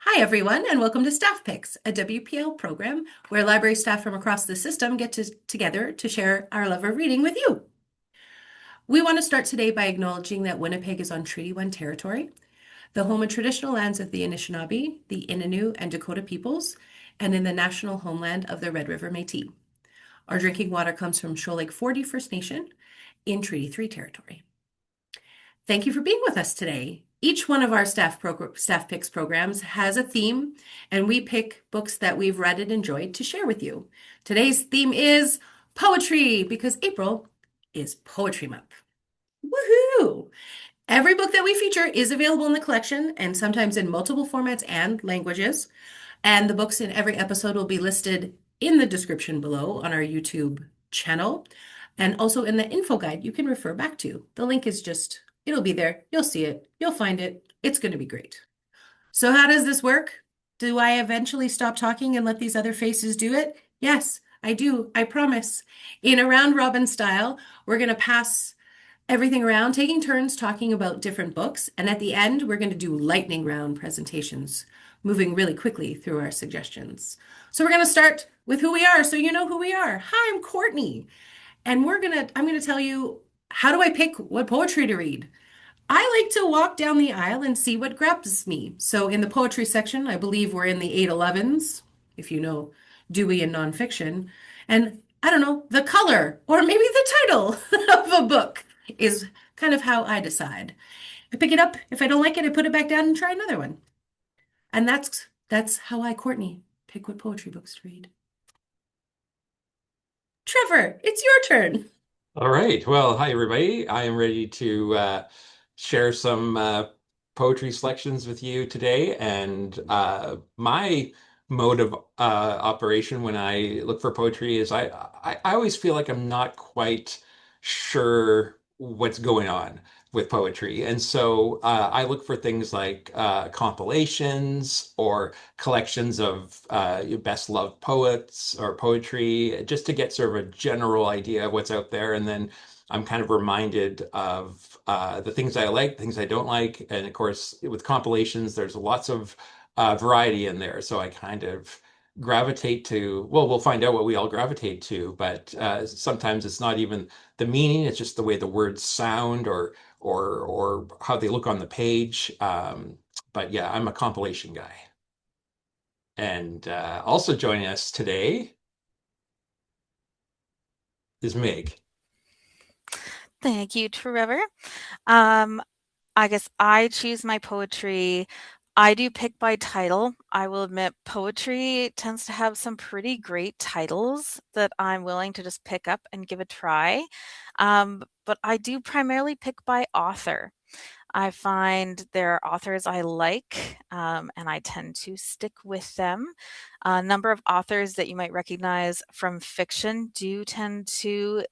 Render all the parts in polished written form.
Hi, everyone, and welcome to Staff Picks, a WPL program where library staff from across the system get together to share our love of reading with you. We want to start today by acknowledging that Winnipeg is on Treaty 1 territory, the home and traditional lands of the Anishinaabe, the Innu, and Dakota peoples, and in the national homeland of the Red River Métis. Our drinking water comes from Shoal Lake 40 First Nation in Treaty 3 territory. Thank you for being with us today. Each one of our staff picks programs has a theme, and we pick books that we've read and enjoyed to share with you. Today's theme is poetry because April is Poetry Month. Woohoo! Every book that we feature is available in the collection and sometimes in multiple formats and languages. And the books in every episode will be listed in the description below on our YouTube channel and also in the info guide you can refer back to. The link is it'll be there. You'll see it. You'll find it. It's going to be great. So how does this work? Do I eventually stop talking and let these other faces do it? Yes, I do. I promise. In a round robin style, we're going to pass everything around, taking turns talking about different books. And at the end, we're going to do lightning round presentations, moving really quickly through our suggestions. So we're going to start with who we are, so you know who we are. Hi, I'm Courtney. And I'm going to tell you, how do I pick what poetry to read? I like to walk down the aisle and see what grabs me. So in the poetry section, I believe we're in the 811s, if you know Dewey and nonfiction. And I don't know, the color or maybe the title of a book is kind of how I decide. I pick it up. If I don't like it, I put it back down and try another one. And that's how I, Courtney, pick what poetry books to read. Trevor, it's your turn. All right. Well, hi, everybody. I am ready to share some poetry selections with you today. And my mode of operation when I look for poetry is I always feel like I'm not quite sure what's going on with poetry. And so I look for things like compilations or collections of your best loved poets or poetry, just to get sort of a general idea of what's out there. And then I'm kind of reminded of the things I like, things I don't like. And of course, with compilations, there's lots of variety in there. So I kind of gravitate to, well, we'll find out what we all gravitate to, but sometimes it's not even the meaning, it's just the way the words sound or how they look on the page. But yeah, I'm a compilation guy. And also joining us today is Meg. Thank you, Trevor. Um, I guess I choose my poetry. I do pick by title. I will admit poetry tends to have some pretty great titles that I'm willing to just pick up and give a try. But I do primarily pick by author. I find there are authors I like, and I tend to stick with them. A number of authors that you might recognize from fiction do tend to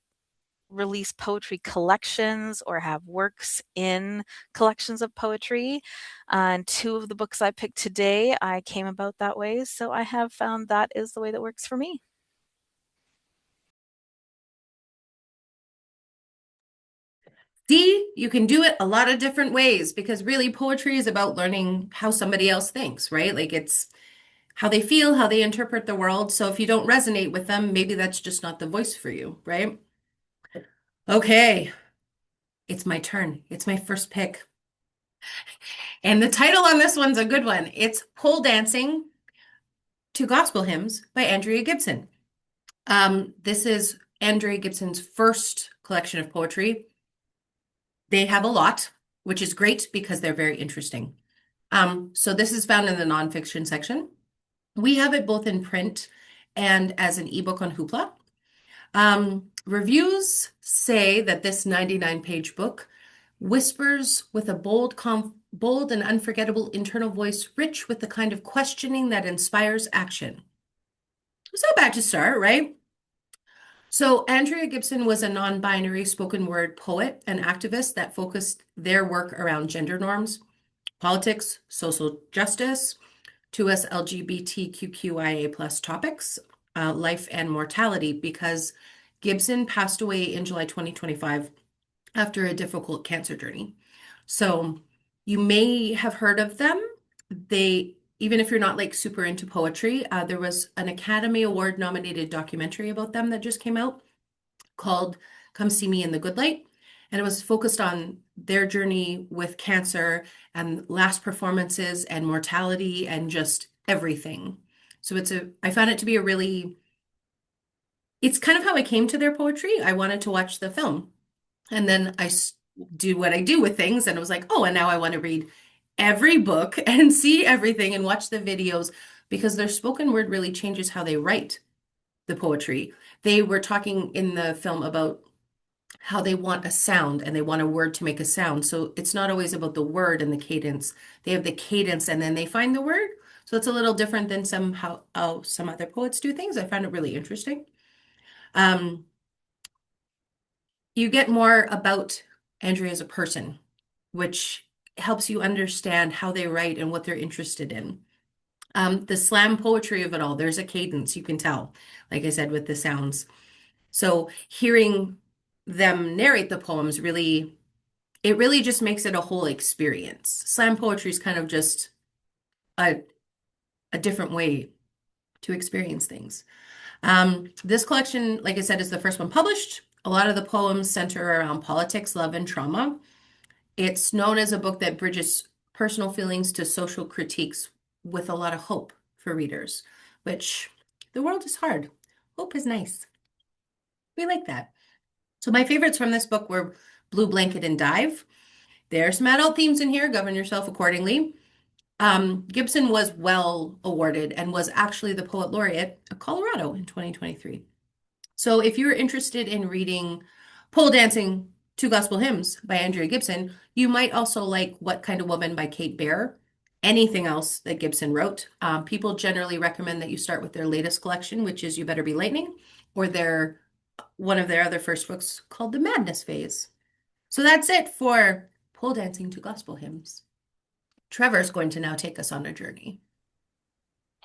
release poetry collections or have works in collections of poetry. And two of the books I picked today, I came about that way. So I have found that is the way that works for me. See, you can do it a lot of different ways because really poetry is about learning how somebody else thinks, right? Like it's how they feel, how they interpret the world. So if you don't resonate with them, maybe that's just not the voice for you, right? Okay, it's my turn. It's my first pick. And the title on this one's a good one. It's Pole Dancing to Gospel Hymns by Andrea Gibson. This is Andrea Gibson's first collection of poetry. They have a lot, which is great because they're very interesting. So this is found in the nonfiction section. We have it both in print and as an ebook on Hoopla. Reviews say that this 99-page book whispers with a bold and unforgettable internal voice, rich with the kind of questioning that inspires action. It's not bad to start, right? So Andrea Gibson was a non-binary spoken word poet and activist that focused their work around gender norms, politics, social justice, to us LGBTQIA plus topics, life and mortality, because Gibson passed away in July 2025 after a difficult cancer journey. So you may have heard of them. even if you're not like super into poetry, there was an Academy Award nominated documentary about them that just came out called Come See Me in the Good Light. And it was focused on their journey with cancer and last performances and mortality and just everything. So I found it to be it's kind of how I came to their poetry. I wanted to watch the film. And then do what I do with things. And I was like, oh, and now I want to read every book and see everything and watch the videos because their spoken word really changes how they write the poetry. They were talking in the film about how they want a sound and they want a word to make a sound. So it's not always about the word and the cadence. They have the cadence and then they find the word. So it's a little different than how some other poets do things. I found it really interesting. Um, you get more about Andrea as a person, which helps you understand how they write and what they're interested in. The slam poetry of it all, there's a cadence you can tell, like I said, with the sounds. So hearing them narrate the poems it really just makes it a whole experience. Slam poetry is kind of just a, a different way to experience things. This collection, like I said, is the first one published. A lot of the poems center around politics, love, and trauma. It's known as a book that bridges personal feelings to social critiques with a lot of hope for readers, which the world is hard. Hope is nice. We like that. So my favorites from this book were Blue Blanket and Dive. There's some adult themes in here. Govern yourself accordingly. Gibson was well awarded and was actually the poet laureate of Colorado in 2023. So if you're interested in reading Pole Dancing to Gospel Hymns by Andrea Gibson, you might also like What Kind of Woman by Kate Baer. Anything else that Gibson wrote. People generally recommend that you start with their latest collection, which is You Better Be Lightning, or one of their other first books called The Madness Phase. So that's it for Pole Dancing to Gospel Hymns. Trevor's going to now take us on a journey.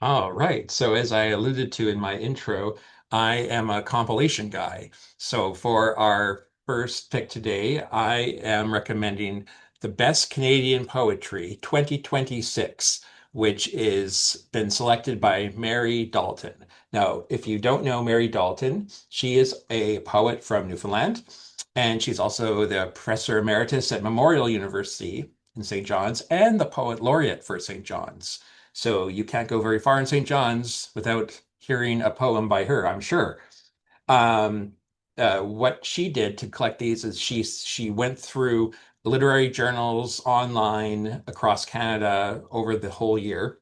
All right. So as I alluded to in my intro, I am a compilation guy. So for our first pick today, I am recommending the Best Canadian Poetry 2026, which is been selected by Mary Dalton. Now, if you don't know Mary Dalton, she is a poet from Newfoundland, and she's also the professor emeritus at Memorial University in St. John's and the poet laureate for St. John's. So you can't go very far in St. John's without hearing a poem by her, I'm sure. Um, what she did to collect these is she went through literary journals online across Canada over the whole year.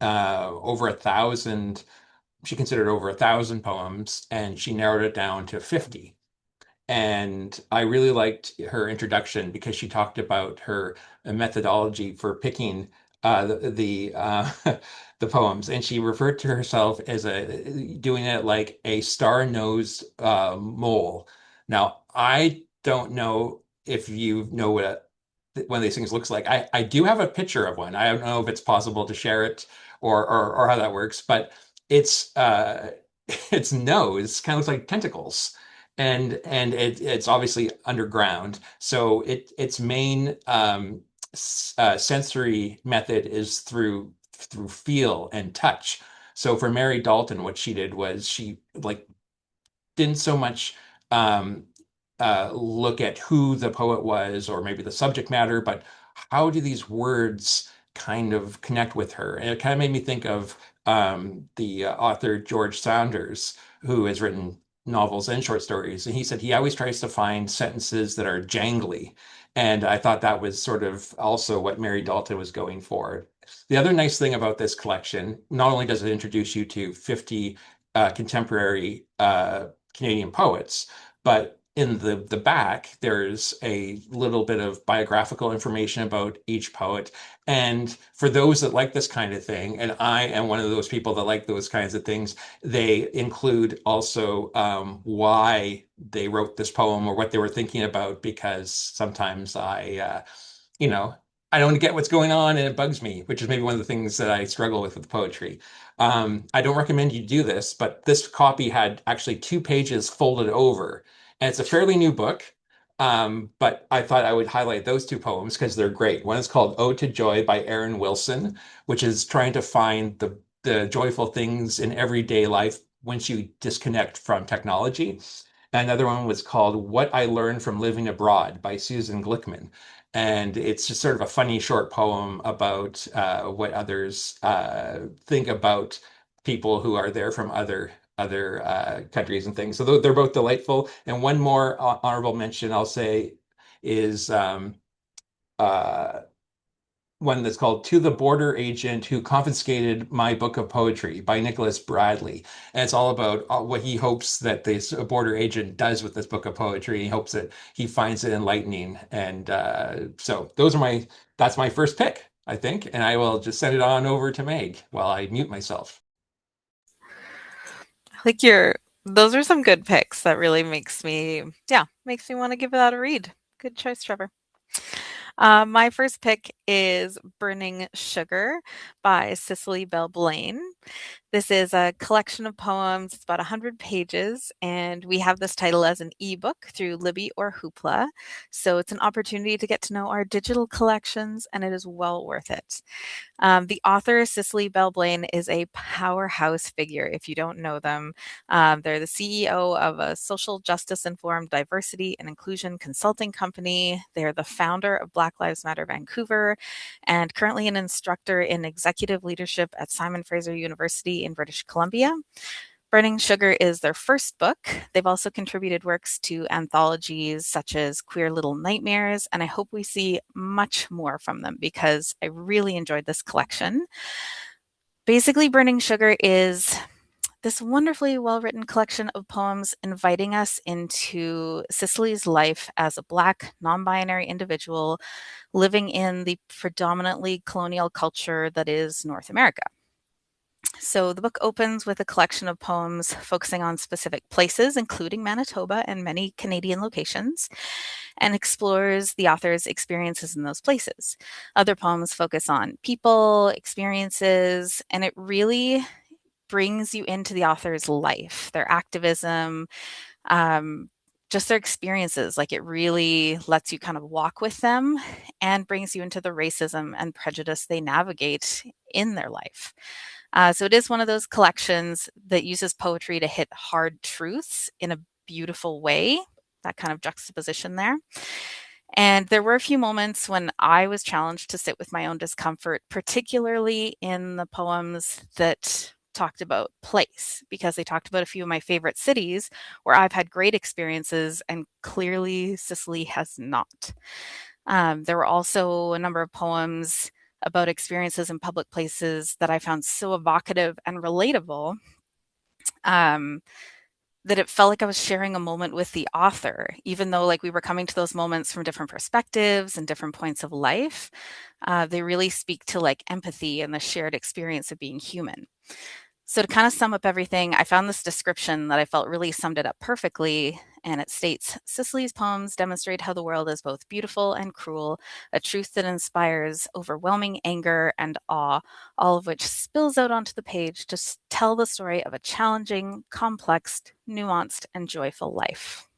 Over 1,000, she considered over 1,000 poems, and she narrowed it down to 50. And I really liked her introduction because she talked about her methodology for picking the poems, and she referred to herself as doing it like a star-nosed mole. Now, I don't know if you know what one of these things looks like. I do have a picture of one. I don't know if it's possible to share it or how that works, but it's its nose kind of looks like tentacles and it's obviously underground. So its main sensory method is through feel and touch. So for Mary Dalton, what she did was she like didn't so much um, look at who the poet was or maybe the subject matter, but how do these words kind of connect with her? And it kind of made me think of the author George Saunders, who has written novels and short stories. And he said he always tries to find sentences that are jangly. And I thought that was sort of also what Mary Dalton was going for. The other nice thing about this collection, not only does it introduce you to 50 contemporary Canadian poets, but in the back, there's a little bit of biographical information about each poet. And for those that like this kind of thing, and I am one of those people that like those kinds of things, they include also why they wrote this poem or what they were thinking about, because sometimes you know, I don't get what's going on and it bugs me, which is maybe one of the things that I struggle with poetry. I don't recommend you do this, but this copy had actually 2 pages folded over, and it's a fairly new book. But I thought I would highlight those two poems because they're great. One is called Ode to Joy by Aaron Wilson, which is trying to find the joyful things in everyday life once you disconnect from technology. And another one was called What I Learned from Living Abroad by Susan Glickman. And it's just sort of a funny short poem about what others think about people who are there from other countries and things. So they're both delightful. And one more honorable mention I'll say is uh, one that's called To the Border Agent Who Confiscated My Book of Poetry by Nicholas Bradley. And it's all about what he hopes that this border agent does with this book of poetry. He hopes that he finds it enlightening. And so that's my first pick, I think. And I will just send it on over to Meg while I mute myself. Like those are some good picks that really makes me want to give that a read. Good choice, Trevor. My first pick is Burning Sugar by Cicely Bell Blaine. This is a collection of poems. It's about 100 pages, and we have this title as an ebook through Libby or Hoopla. So it's an opportunity to get to know our digital collections, and it is well worth it. The author, Cicely Bell Blaine, is a powerhouse figure if you don't know them. They're the CEO of a social justice informed diversity and inclusion consulting company. They're the founder of Black Lives Matter Vancouver and currently an instructor in executive leadership at Simon Fraser University in British Columbia. Burning Sugar is their first book. They've also contributed works to anthologies such as Queer Little Nightmares, and I hope we see much more from them because I really enjoyed this collection. Basically, Burning Sugar is this wonderfully well-written collection of poems inviting us into Cicely's life as a Black, non-binary individual living in the predominantly colonial culture that is North America. So the book opens with a collection of poems focusing on specific places, including Manitoba and many Canadian locations, and explores the author's experiences in those places. Other poems focus on people, experiences, and it really brings you into the author's life, their activism, just their experiences. Like it really lets you kind of walk with them and brings you into the racism and prejudice they navigate in their life. So it is one of those collections that uses poetry to hit hard truths in a beautiful way, that kind of juxtaposition there. And there were a few moments when I was challenged to sit with my own discomfort, particularly in the poems that talked about place, because they talked about a few of my favorite cities where I've had great experiences, and clearly Cicely has not. There were also a number of poems about experiences in public places that I found so evocative and relatable that it felt like I was sharing a moment with the author, even though like we were coming to those moments from different perspectives and different points of life. They really speak to like empathy and the shared experience of being human. So to kind of sum up everything, I found this description that I felt really summed it up perfectly. And it states, Cicely's poems demonstrate how the world is both beautiful and cruel, a truth that inspires overwhelming anger and awe, all of which spills out onto the page to tell the story of a challenging, complex, nuanced, and joyful life.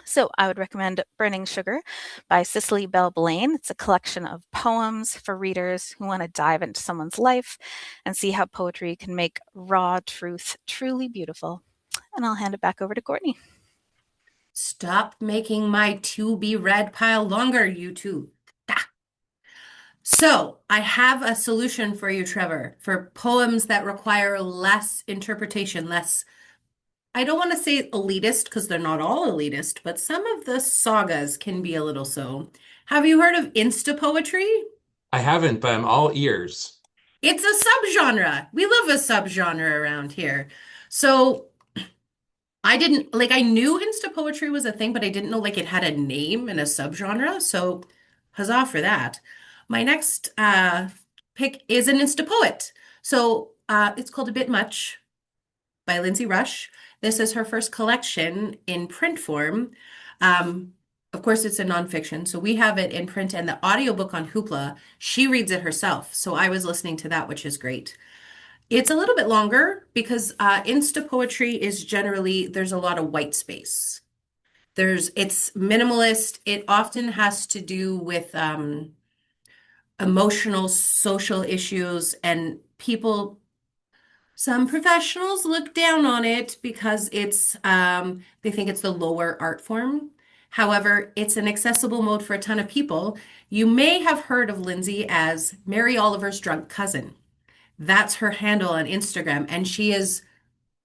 So I would recommend Burning Sugar by Cicely Bell Blaine. It's a collection of poems for readers who want to dive into someone's life and see how poetry can make raw truth truly beautiful. And I'll hand it back over to Courtney. Stop making my to be read pile longer, you two. Ah. So I have a solution for you, Trevor, for poems that require less interpretation, less, I don't want to say elitist because they're not all elitist, but some of the sagas can be a little so. Have you heard of Insta poetry? I haven't, but I'm all ears. It's a subgenre. We love a subgenre around here. So I didn't like I knew Insta poetry was a thing, but I didn't know like it had a name and a subgenre. So huzzah for that. My next pick is an Insta poet. So it's called A Bit Much by Lindsay Rush. This is her first collection in print form. Of course, it's a nonfiction, so we have it in print and the audiobook on Hoopla. She reads it herself, so I was listening to that, which is great. It's a little bit longer because Insta poetry is generally there's a lot of white space. It's minimalist. It often has to do with emotional, social issues, and some professionals look down on it because they think it's the lower art form. However, it's an accessible mode for a ton of people. You may have heard of Lindsay as Mary Oliver's drunk cousin. That's her handle on Instagram, and she is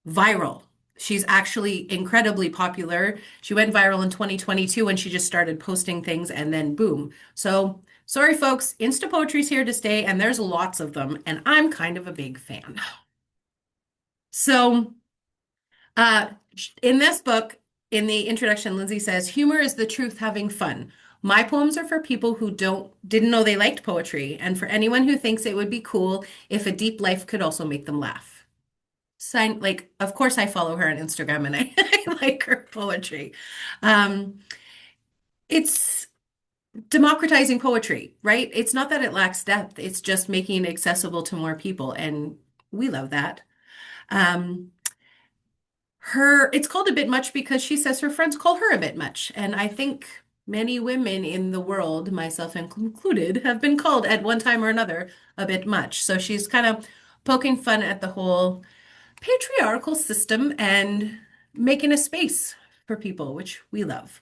viral. She's actually incredibly popular. She went viral in 2022 when she just started posting things, and then boom. So, sorry, folks, Insta Poetry's here to stay, and there's lots of them, and I'm kind of a big fan. So, uh, in this book, in the introduction, Lindsay says, "Humor is the truth having fun. My poems are for people who didn't know they liked poetry, and for anyone who thinks it would be cool if a deep life could also make them laugh." Sign like, of course, I follow her on Instagram, and I like her poetry. Um, it's democratizing poetry, right? It's not that it lacks depth; it's just making it accessible to more people, and we love that. Um, it's called a bit much because she says her friends call her a bit much. And I think many women in the world, myself included, have been called at one time or another a bit much. So she's kind of poking fun at the whole patriarchal system and making a space for people, which we love.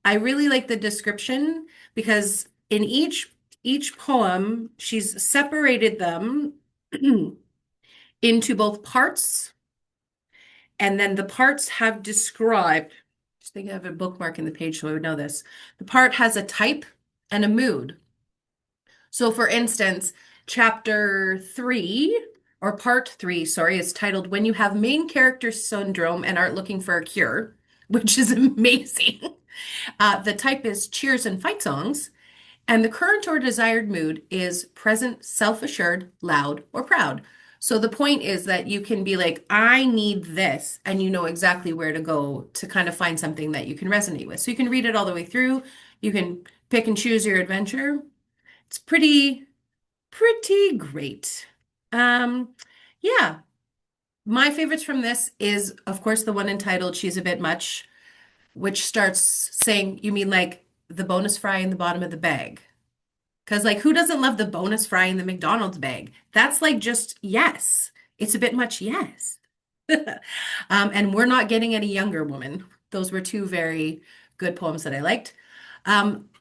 I really like the description because in each poem, she's separated them into both parts, and then the parts have described, just think I have a bookmark in the page so I would know this. The part has a type and a mood. So for instance, chapter 3, or part 3, sorry, is titled When You Have Main Character Syndrome and Aren't Looking for a Cure, which is amazing. The type is cheers and fight songs. And the current or desired mood is present, self-assured, loud, or proud. So the point is that you can be like, I need this, and you know exactly where to go to kind of find something that you can resonate with. So you can read it all the way through. You can pick and choose your adventure. It's pretty great. Um, yeah. My favorites from this is, of course, the one entitled She's a Bit Much, which starts saying, you mean like the bonus fry in the bottom of the bag? Because, like, who doesn't love the bonus fry in the McDonald's bag? That's like just yes. It's a bit much, yes. And we're not getting any younger, woman. Those were two very good poems that I liked.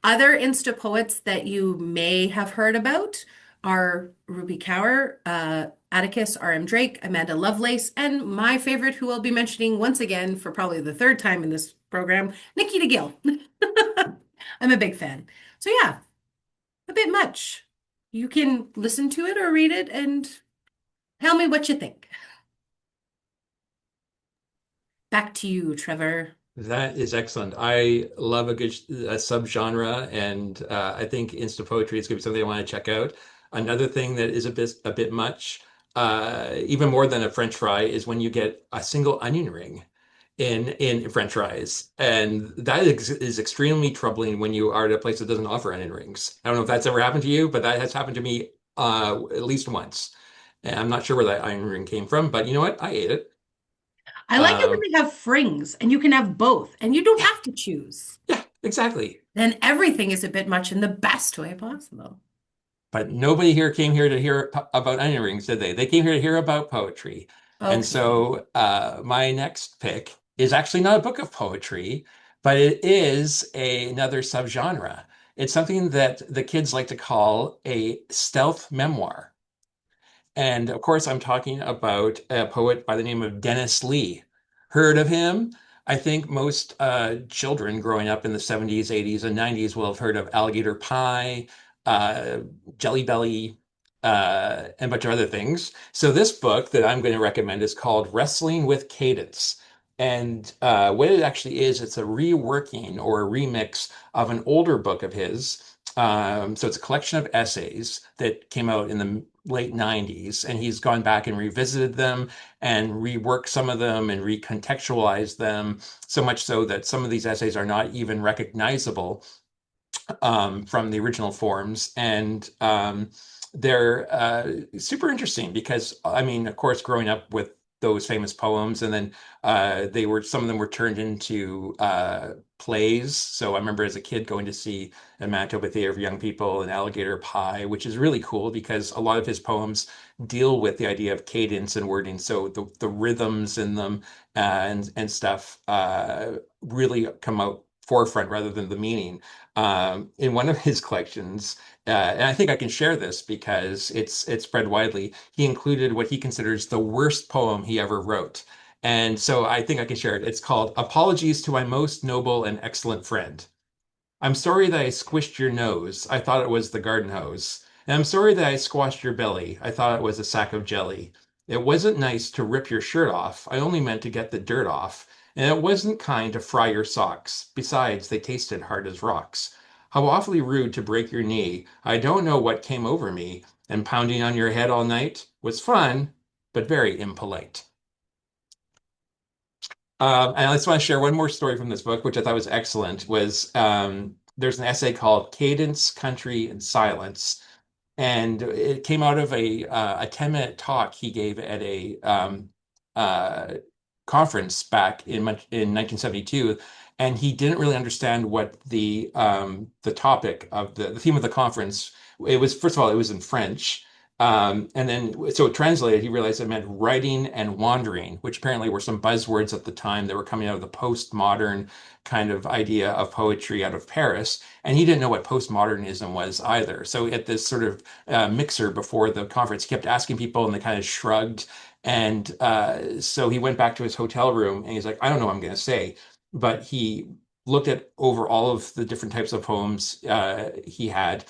Other Insta poets that you may have heard about are Ruby Kaur, Atticus R.M. Drake, Amanda Lovelace, and my favorite, who I'll be mentioning once again for probably the third time in this program, Nikita Gill. I'm a big fan. So yeah, a bit much. You can listen to it or read it and tell me what you think. Back to you, Trevor. That is excellent. I love a good subgenre, and I think Insta poetry is going to be something I want to check out. Another thing that is a bit much, even more than a French fry, is when you get a single onion ring in French fries, and that is extremely troubling when you are at a place that doesn't offer onion rings. I don't know if that's ever happened to you, but that has happened to me at least once, and I'm not sure where that onion ring came from, but you know what? I ate it. I like it when Um, they have frings and you can have both and you don't yeah, have to choose. yeah, exactly. Then everything is a bit much in the best way possible. But nobody here came here to hear about onion rings, did they? They came here to hear about poetry. And Okay. so my next pick is actually not a book of poetry, but it is another subgenre. It's something that the kids like to call a stealth memoir. And of course, I'm talking about a poet by the name of Dennis Lee. Heard of him? I think most children growing up in the 70s, 80s, and 90s will have heard of Alligator Pie, uh, Jelly Belly, and a bunch of other things. So this book that I'm going to recommend is called Wrestling with Cadence. And what it actually is, it's a reworking or a remix of an older book of his. So it's a collection of essays that came out in the late 90s, and he's gone back and revisited them and reworked some of them and recontextualized them, so much so that some of these essays are not even recognizable from the original forms. And they're super interesting because, I mean, of course, growing up with those famous poems, and then some of them were turned into plays. So I remember as a kid going to see a Manitoba Theatre for Young People and Alligator Pie, which is really cool because a lot of his poems deal with the idea of cadence and wording. So the rhythms in them and stuff really come out forefront rather than the meaning. In one of his collections, and I think I can share this because it's spread widely. He included what he considers the worst poem he ever wrote. And so I think I can share it. It's called Apologies to My Most Noble and Excellent Friend. I'm sorry that I squished your nose. I thought it was the garden hose. And I'm sorry that I squashed your belly. I thought it was a sack of jelly. It wasn't nice to rip your shirt off. I only meant to get the dirt off. And it wasn't kind to fry your socks. Besides, they tasted hard as rocks. How awfully rude to break your knee. I don't know what came over me. And pounding on your head all night was fun, but very impolite. And I just want to share one more story from this book, which I thought was excellent, was there's an essay called Cadence, Country, and Silence. And it came out of a 10-minute talk he gave at a uh, conference back in 1972. And he didn't really understand what the topic of the theme of the conference. It was, first of all, it was in French. And then, so it translated, he realized it meant writing and wandering, which apparently were some buzzwords at the time that were coming out of the postmodern kind of idea of poetry out of Paris. And he didn't know what postmodernism was either. So at this sort of mixer before the conference, he kept asking people and they kind of shrugged. And so he went back to his hotel room and he's like, I don't know what I'm going to say. But he looked at over all of the different types of poems he had.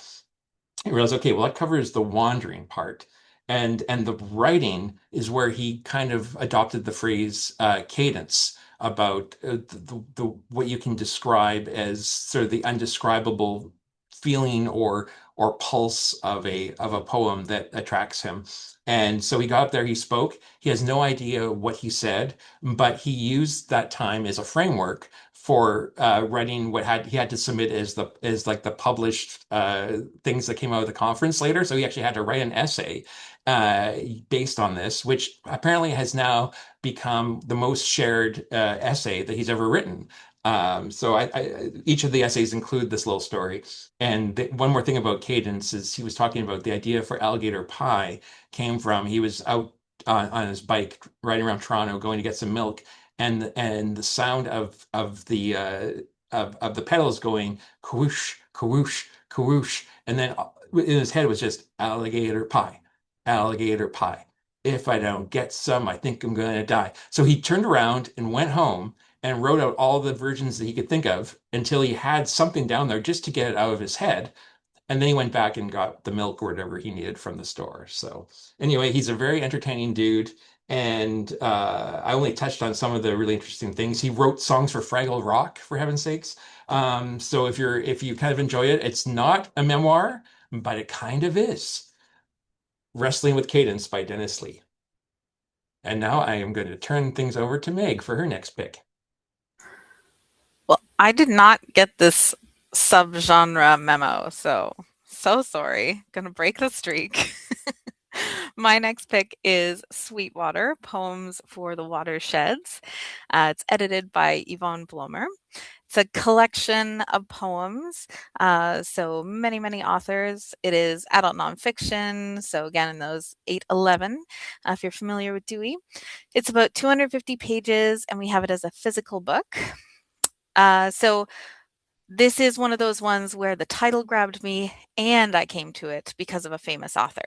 He realized, okay, well, that covers the wandering part. And the writing is where he kind of adopted the phrase cadence about what you can describe as sort of the undescribable feeling or pulse of a poem that attracts him. And so he got up there, he spoke. He has no idea what he said, but he used that time as a framework for writing what he had to submit as like the published things that came out of the conference later. So he actually had to write an essay uh, based on this, which apparently has now become the most shared essay that he's ever written. So each of the essays include this little story. And one more thing about cadence is he was talking about the idea for alligator pie came from he was out on his bike riding around Toronto going to get some milk, and the sound of the pedals going kawoosh, kawoosh, kawoosh, and then in his head was just alligator pie, alligator pie. If I don't get some, I think I'm going to die. So he turned around and went home and wrote out all the versions that he could think of until he had something down there just to get it out of his head. And then he went back and got the milk or whatever he needed from the store. So anyway, he's a very entertaining dude. And I only touched on some of the really interesting things. He wrote songs for Fraggle Rock, for heaven's sakes. So if you kind of enjoy it, it's not a memoir, but it kind of is. Wrestling with Cadence by Dennis Lee. And now I am going to turn things over to Meg for her next pick. Well, I did not get this subgenre memo, so sorry. Gonna break the streak. My next pick is Sweetwater, Poems for the Watersheds. It's edited by Yvonne Blomer. It's a collection of poems, so many authors. It is adult nonfiction, so again in those 811, if you're familiar with Dewey. It's about 250 pages, and we have it as a physical book. So this is one of those ones where the title grabbed me and I came to it because of a famous author.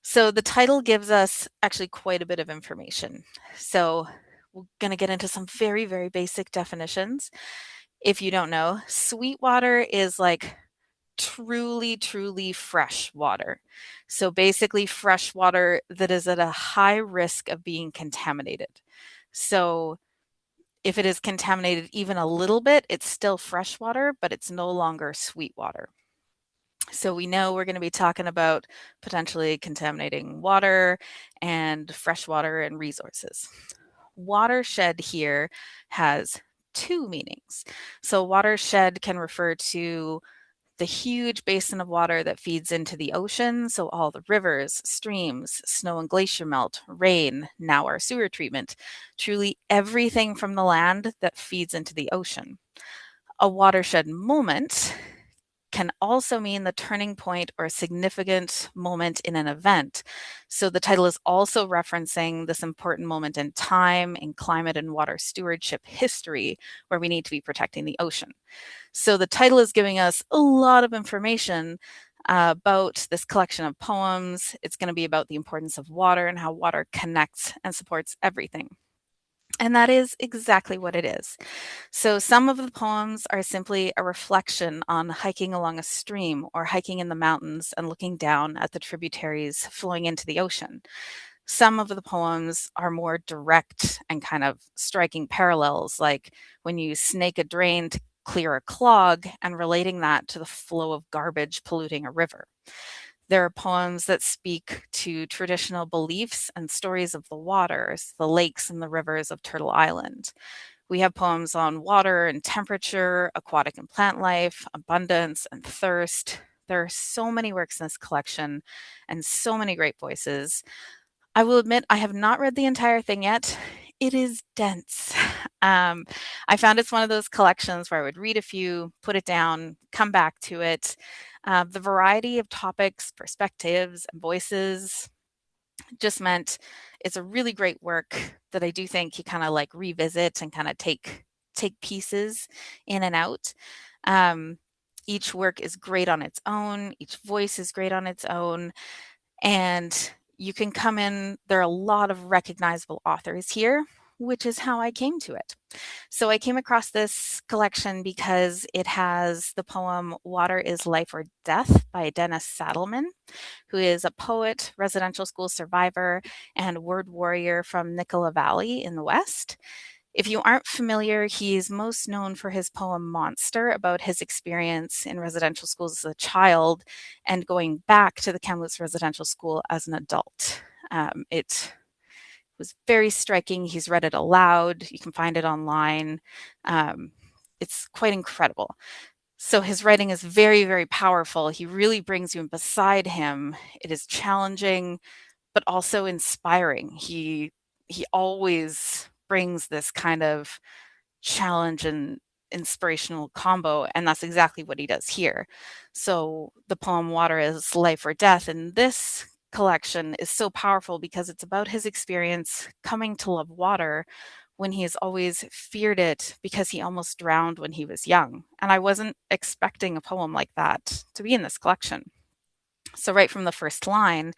So the title gives us actually quite a bit of information. So we're going to get into some very basic definitions. If you don't know, sweet water is like truly fresh water. So basically fresh water that is at a high risk of being contaminated. So if it is contaminated even a little bit, it's still fresh water, but it's no longer sweet water. So we know we're going to be talking about potentially contaminating water and fresh water and resources. Watershed here has two meanings. So watershed can refer to the huge basin of water that feeds into the ocean. So all the rivers, streams, snow and glacier melt, rain, now our sewer treatment, truly everything from the land that feeds into the ocean. A watershed moment can also mean the turning point or a significant moment in an event. So the title is also referencing this important moment in time, in climate and water stewardship history, where we need to be protecting the ocean. So the title is giving us a lot of information about this collection of poems. It's going to be about the importance of water and how water connects and supports everything. And that is exactly what it is. So some of the poems are simply a reflection on hiking along a stream or hiking in the mountains and looking down at the tributaries flowing into the ocean. Some of the poems are more direct and kind of striking parallels, like when you snake a drain to clear a clog and relating that to the flow of garbage polluting a river. There are poems that speak to traditional beliefs and stories of the waters, the lakes and the rivers of Turtle Island. We have poems on water and temperature, aquatic and plant life, abundance and thirst. There are so many works in this collection and so many great voices. I will admit I have not read the entire thing yet. It is dense. I found it's one of those collections where I would read a few, put it down, come back to it. The variety of topics, perspectives, and voices just meant it's a really great work that I do think you kind of like revisit and kind of take pieces in and out. Each work is great on its own. Each voice is great on its own. And you can come in, there are a lot of recognizable authors here, which is how I came to it. So I came across this collection because it has the poem Water is Life or Death by Dennis Saddleman, who is a poet, residential school survivor, and word warrior from Nicola Valley in the West. If you aren't familiar, he's most known for his poem Monster, about his experience in residential schools as a child and going back to the Kamloops Residential School as an adult. It was very striking. He's read it aloud. You can find it online. It's quite incredible. So his writing is very, very powerful. He really brings you beside him. It is challenging, but also inspiring. He always brings this kind of challenge and inspirational combo, and that's exactly what he does here. So the poem Water is Life or Death in this collection is so powerful because it's about his experience coming to love water when he has always feared it because he almost drowned when he was young. And I wasn't expecting a poem like that to be in this collection. So right from the first line,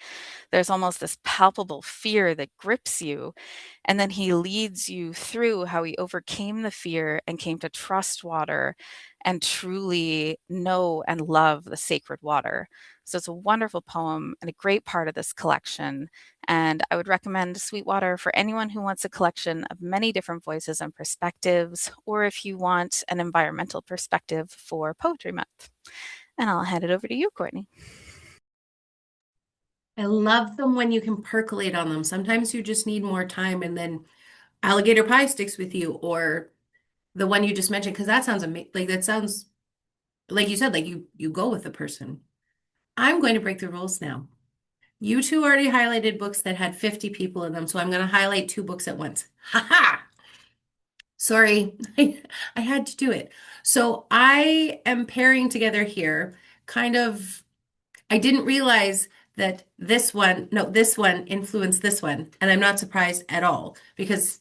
there's almost this palpable fear that grips you. And then he leads you through how he overcame the fear and came to trust water and truly know and love the sacred water. So it's a wonderful poem and a great part of this collection. And I would recommend Sweetwater for anyone who wants a collection of many different voices and perspectives, or if you want an environmental perspective for Poetry Month. And I'll hand it over to you, Courtney. I love them when you can percolate on them. Sometimes you just need more time, and then alligator pie sticks with you, or the one you just mentioned, because that sounds amazing. Like that sounds like you said, like you go with the person. I'm going to break the rules now. You two already highlighted books that had 50 people in them, so I'm going to highlight two books at once. Ha ha! Sorry, I had to do it. So I am pairing together here, kind of, I didn't realize that this one, no, this one influenced this one, and I'm not surprised at all because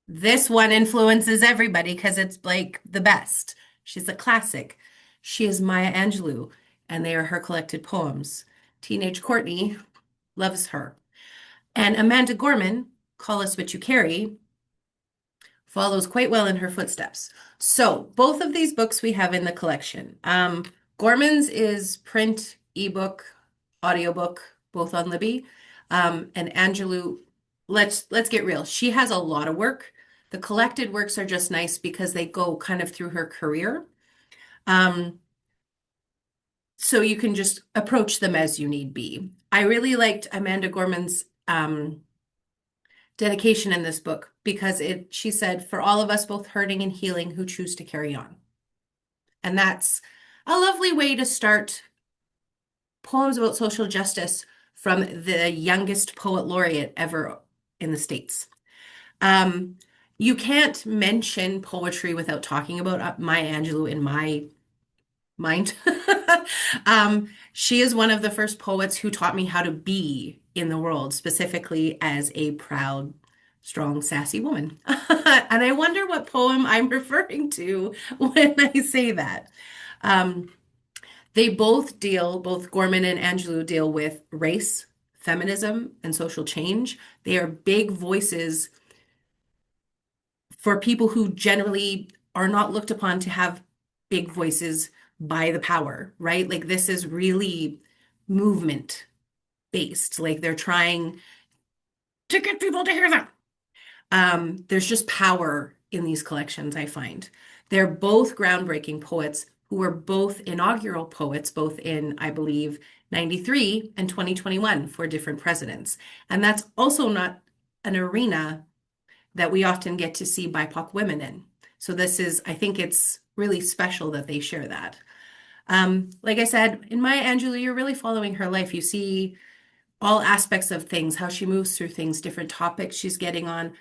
this one influences everybody because it's like the best. She's a classic. She is Maya Angelou, and they are her collected poems. Teenage Courtney loves her. And Amanda Gorman, Call Us What You Carry, follows quite well in her footsteps. So both of these books we have in the collection. Gorman's is print, ebook, audiobook, both on Libby. And Angelou, let's get real. She has a lot of work. The collected works are just nice because they go kind of through her career. So you can just approach them as you need be. I really liked Amanda Gorman's dedication in this book because she said, for all of us both hurting and healing who choose to carry on. And that's a lovely way to start poems about social justice from the youngest poet laureate ever in the States. Um, you can't mention poetry without talking about Maya Angelou in my mind. She is one of the first poets who taught me how to be in the world, specifically as a proud, strong, sassy woman. And I wonder what poem I'm referring to when I say that. Um, they both Gorman and Angelou deal with race, feminism, and social change. They are big voices for people who generally are not looked upon to have big voices by the power, right? Like this is really movement based. Like they're trying to get people to hear them. There's just power in these collections, I find. They're both groundbreaking poets who were both inaugural poets, both in, I believe, 93 and 2021 for different presidents. And that's also not an arena that we often get to see BIPOC women in. So this is, I think it's really special that they share that. Like I said, in Maya Angelou, you're really following her life. You see all aspects of things, how she moves through things, different topics she's getting on.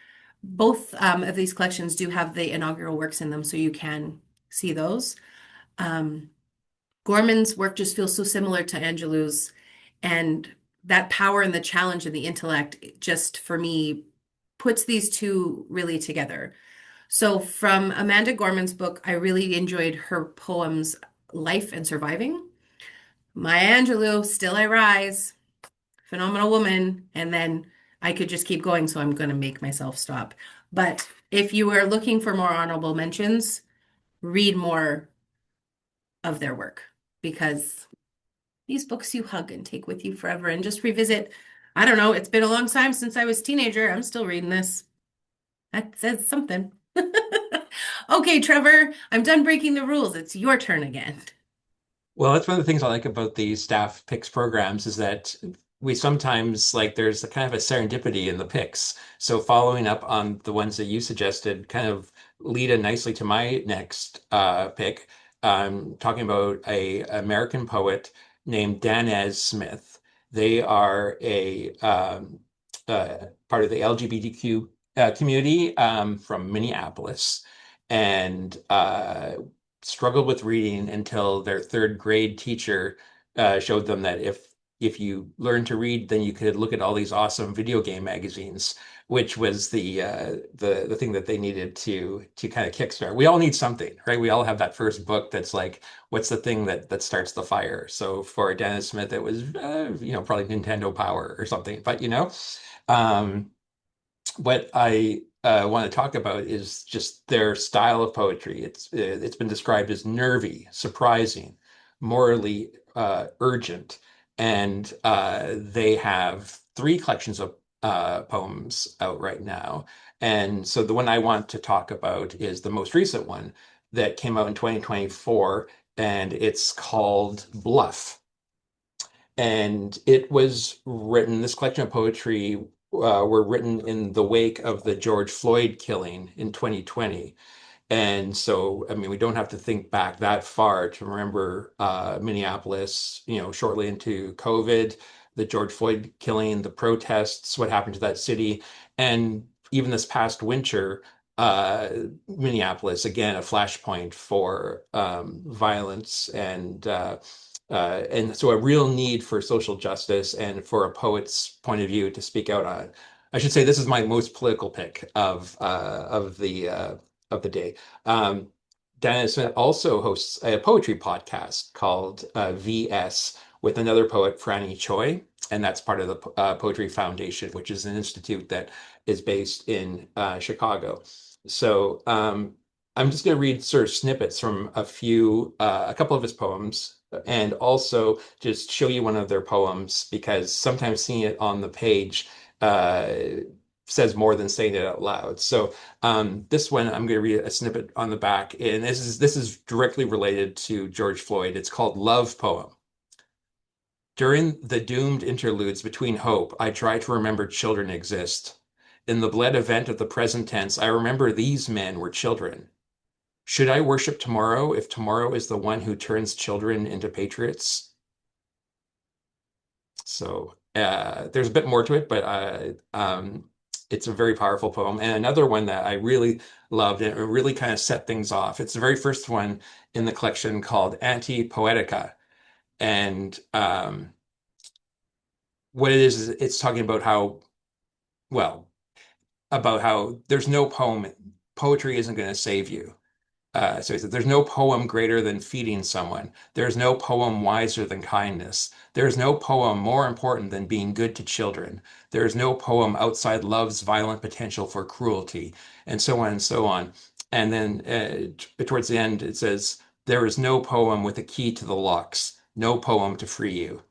Both of these collections do have the inaugural works in them, so you can see those. Um, Gorman's work just feels so similar to Angelou's, and that power and the challenge and the intellect just for me puts these two really together. So from Amanda Gorman's book, I really enjoyed her poems Life and Surviving. Maya Angelou, Still I Rise, Phenomenal Woman, and then I could just keep going, so I'm going to make myself stop. But if you are looking for more honorable mentions, read more of their work because these books you hug and take with you forever and just revisit. I don't know, it's been a long time since I was a teenager. I'm still reading this. That says something. Okay, Trevor, I'm done breaking the rules. It's your turn again. Well, that's one of the things I like about the staff picks programs is that we sometimes like there's a kind of a serendipity in the picks. So following up on the ones that you suggested kind of lead in nicely to my next pick. I'm talking about a American poet named Danez Smith. They are a part of the LGBTQ community from Minneapolis. And struggled with reading until their third grade teacher showed them that if you learn to read, then you could look at all these awesome video game magazines, which was the thing that they needed to kind of kickstart. We all need something, right? We all have that first book that's like, what's the thing that starts the fire? So for Dennis Smith, it was probably Nintendo Power or something. But um, what I want to talk about is just their style of poetry. It's been described as nervy, surprising, morally urgent, and they have three collections of poems out right now. And so the one I want to talk about is the most recent one that came out in 2024, and it's called Bluff. And it was written, this collection of poetry were written in the wake of the George Floyd killing in 2020. And so, I mean, we don't have to think back that far to remember Minneapolis, shortly into COVID, the George Floyd killing, the protests, what happened to that city. And even this past winter, uh, Minneapolis, again, a flashpoint for violence and so a real need for social justice and for a poet's point of view to speak out on it. I should say this is my most political pick of the day. Um, Dennis Smith also hosts a poetry podcast called VS with another poet, Franny Choi, and that's part of the Poetry Foundation, which is an institute that is based in Chicago. So I'm just going to read sort of snippets from a couple of his poems, and also just show you one of their poems because sometimes seeing it on the page uh, says more than saying it out loud. So this one, I'm going to read a snippet on the back, and this is directly related to George Floyd. It's called Love Poem. During the doomed interludes between hope, I try to remember children exist. In the bled event of the present tense, I remember these men were children. Should I worship tomorrow if tomorrow is the one who turns children into patriots? So there's a bit more to it, but it's a very powerful poem. And another one that I really loved, and it really kind of set things off. It's the very first one in the collection called Anti-Poetica. And what it is it's talking about how, well, about how there's no poetry isn't going to save you. So he said, there's no poem greater than feeding someone. There's no poem wiser than kindness. There's no poem more important than being good to children. There is no poem outside love's violent potential for cruelty, and so on and so on. And then towards the end, it says, there is no poem with a key to the locks, no poem to free you.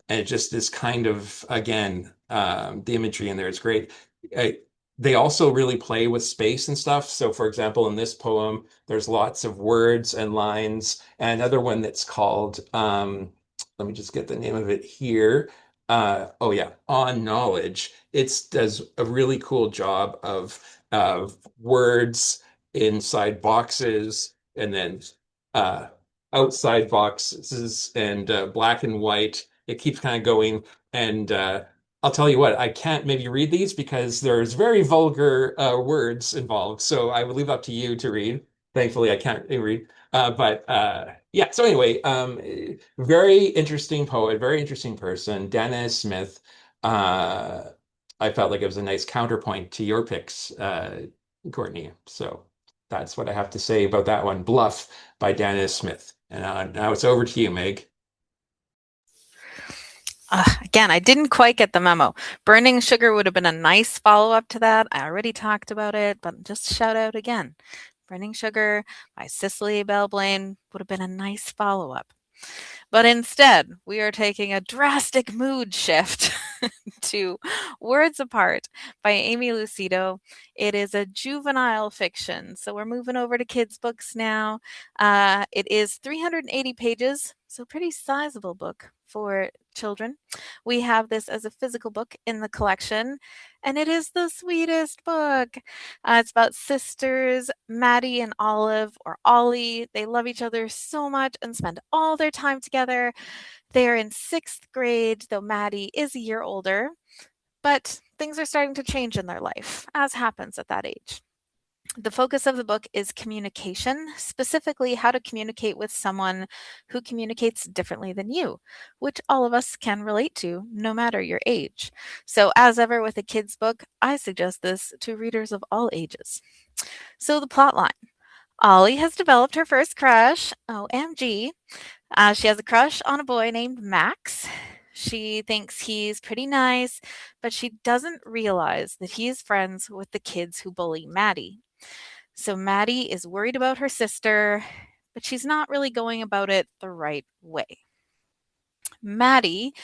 And it just is kind of, again, the imagery in there is great. Uh, they also really play with space and stuff. So, for example, in this poem, there's lots of words and lines. And another one that's called, let me just get the name of it here. Oh yeah, On Knowledge. It does a really cool job of words inside boxes and then uh, outside boxes and black and white. It keeps kind of going. And I'll tell you what, I can't maybe read these because there's very vulgar words involved. So I would leave up to you to read. Thankfully, I can't read. But yeah, so anyway, very interesting poet, very interesting person. Dana Smith. Uh, I felt like it was a nice counterpoint to your picks, Courtney. So that's what I have to say about that one. Bluff by Dana Smith. And now it's over to you, Meg. Again, I didn't quite get the memo. Burning Sugar would have been a nice follow-up to that. I already talked about it, but just shout out again. Burning Sugar by Cicely Bell Blaine would have been a nice follow-up. But instead, we are taking a drastic mood shift to Words Apart by Amy Lucido. It is a juvenile fiction, so we're moving over to kids' books now. It is 380 pages, so pretty sizable book for children. We have this as a physical book in the collection, and it is the sweetest book. It's about sisters, Maddie and Olive, or Ollie. They love each other so much and spend all their time together. They are in sixth grade, though Maddie is a year older, but things are starting to change in their life, as happens at that age. The focus of the book is communication, specifically how to communicate with someone who communicates differently than you, which all of us can relate to, no matter your age. So, as ever with a kid's book, I suggest this to readers of all ages. So, the plot line. Ollie has developed her first crush, OMG. She has a crush on a boy named Max. She thinks he's pretty nice, but she doesn't realize that he is friends with the kids who bully Maddie. So Maddie is worried about her sister, but she's not really going about it the right way. Maddie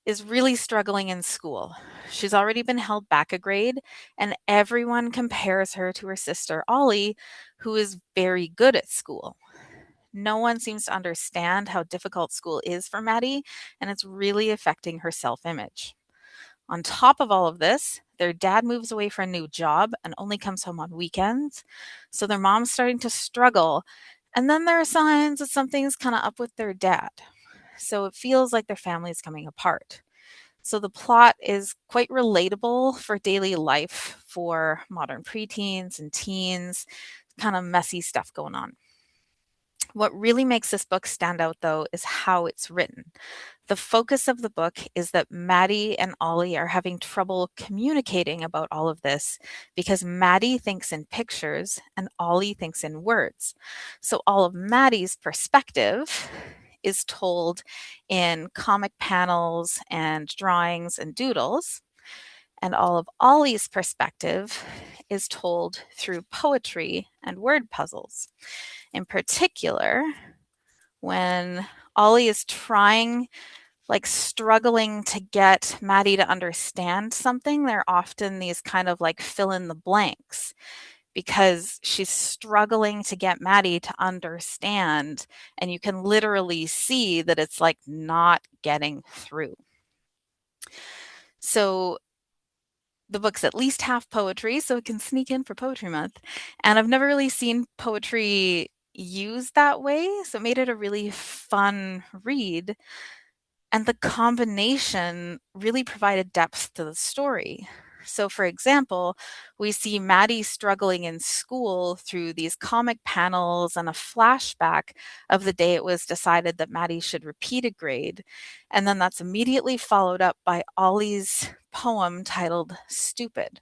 is really struggling in school. She's already been held back a grade, and everyone compares her to her sister Ollie, who is very good at school. No one seems to understand how difficult school is for Maddie, and it's really affecting her self image. On top of all of this, their dad moves away for a new job and only comes home on weekends. So their mom's starting to struggle. And then there are signs that something's kind of up with their dad. So it feels like their family is coming apart. So the plot is quite relatable for daily life for modern preteens and teens, kind of messy stuff going on. What really makes this book stand out, though, is how it's written. The focus of the book is that Maddie and Ollie are having trouble communicating about all of this because Maddie thinks in pictures and Ollie thinks in words. So all of Maddie's perspective is told in comic panels and drawings and doodles, and all of Ollie's perspective is told through poetry and word puzzles. In particular, when Ollie is trying, like struggling to get Maddie to understand something, there are often these kind of like fill in the blanks because she's struggling to get Maddie to understand. And you can literally see that it's like not getting through. So the book's at least half poetry, so it can sneak in for Poetry Month. And I've never really seen poetry used that way, so it made it a really fun read. And the combination really provided depth to the story. So, for example, we see Maddie struggling in school through these comic panels and a flashback of the day it was decided that Maddie should repeat a grade. And then that's immediately followed up by Ollie's poem titled Stupid.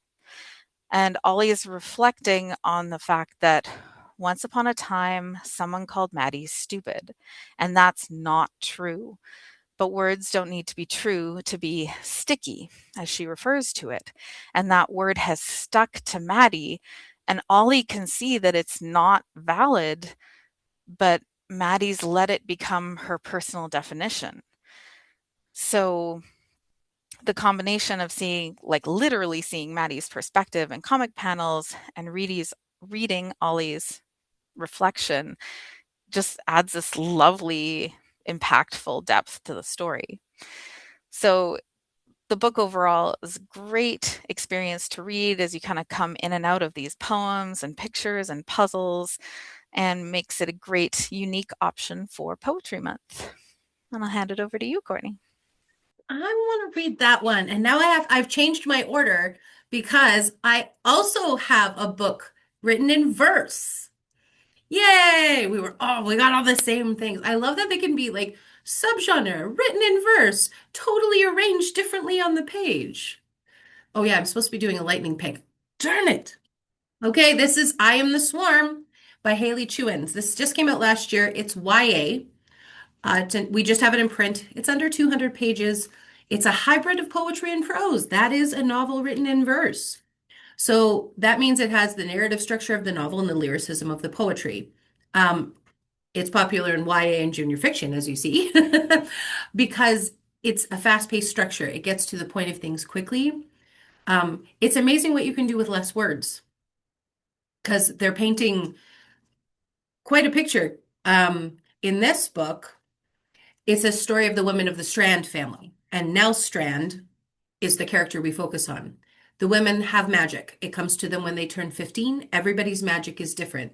And Ollie is reflecting on the fact that once upon a time, someone called Maddie stupid. And that's not true. But words don't need to be true to be sticky, as she refers to it. And that word has stuck to Maddie, and Ollie can see that it's not valid, but Maddie's let it become her personal definition. So the combination of seeing, like literally seeing Maddie's perspective in comic panels and reading Ollie's reflection just adds this lovely, impactful depth to the story. So the book overall is a great experience to read as you kind of come in and out of these poems and pictures and puzzles, and makes it a great, unique option for Poetry Month. And I'll hand it over to you, Courtney. I want to read that one. And now I've changed my order because I also have a book written in verse. Yay! We got all the same things. I love that they can be like subgenre, written in verse, totally arranged differently on the page. Oh yeah, I'm supposed to be doing a lightning pick. Darn it. Okay, this is I Am the Swarm by Haley Chewins. This just came out last year. It's YA. We just have it in print. It's under 200 pages. It's a hybrid of poetry and prose. That is a novel written in verse. So that means it has the narrative structure of the novel and the lyricism of the poetry. It's popular in YA and junior fiction, as you see, because it's a fast-paced structure. It gets to the point of things quickly. It's amazing what you can do with less words because they're painting quite a picture. In this book, it's a story of the women of the Strand family, and Nell Strand is the character we focus on. The women have magic. It comes to them when they turn 15. Everybody's magic is different.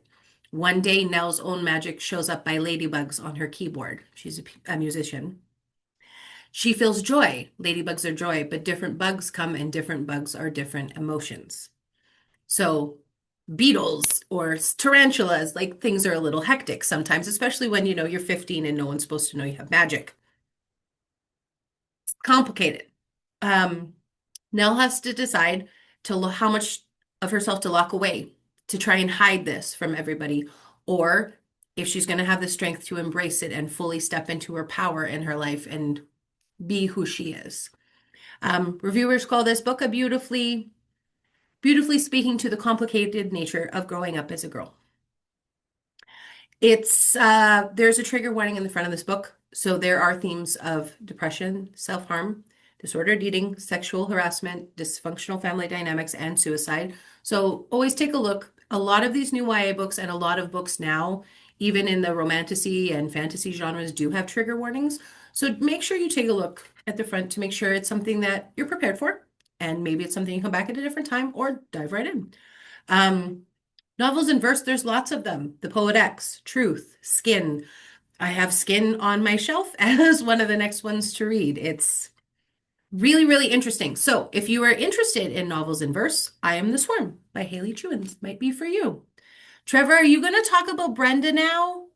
One day, Nell's own magic shows up by ladybugs on her keyboard. She's a musician. She feels joy. Ladybugs are joy, but different bugs come and different bugs are different emotions. So beetles or tarantulas, like things are a little hectic sometimes, especially when you're 15 and no one's supposed to know you have magic. It's complicated. Nell has to decide how much of herself to lock away to try and hide this from everybody, or if she's going to have the strength to embrace it and fully step into her power in her life and be who she is. Reviewers call this book a beautifully speaking to the complicated nature of growing up as a girl. There's a trigger warning in the front of this book. So there are themes of depression, self-harm, disordered eating, sexual harassment, dysfunctional family dynamics, and suicide. So always take a look. A lot of these new YA books and a lot of books now, even in the romantasy and fantasy genres, do have trigger warnings. So make sure you take a look at the front to make sure it's something that you're prepared for. And maybe it's something you come back at a different time or dive right in. Novels in verse, there's lots of them. The Poet X, Truth, Skin. I have Skin on my shelf as one of the next ones to read. It's really, really interesting. So if you are interested in novels in verse, I Am the Swarm by Haley Chewins might be for you. Trevor, are you going to talk about Brenda now?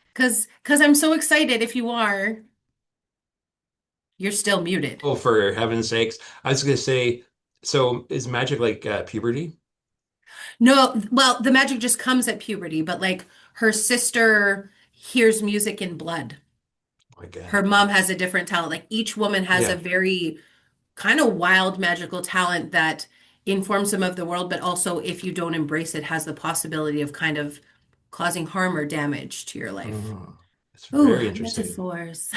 Because I'm so excited if you are. You're still muted. Oh, for heaven's sakes. I was going to say, so is magic like puberty? No, well, the magic just comes at puberty, but like her sister hears music in blood. Oh my God. Her mom has a different talent. Like each woman has a Yeah. very kind of wild magical talent that informs them of the world, but also if you don't embrace it, has the possibility of kind of causing harm or damage to your life. Oh, that's Ooh, very interesting. metaphors.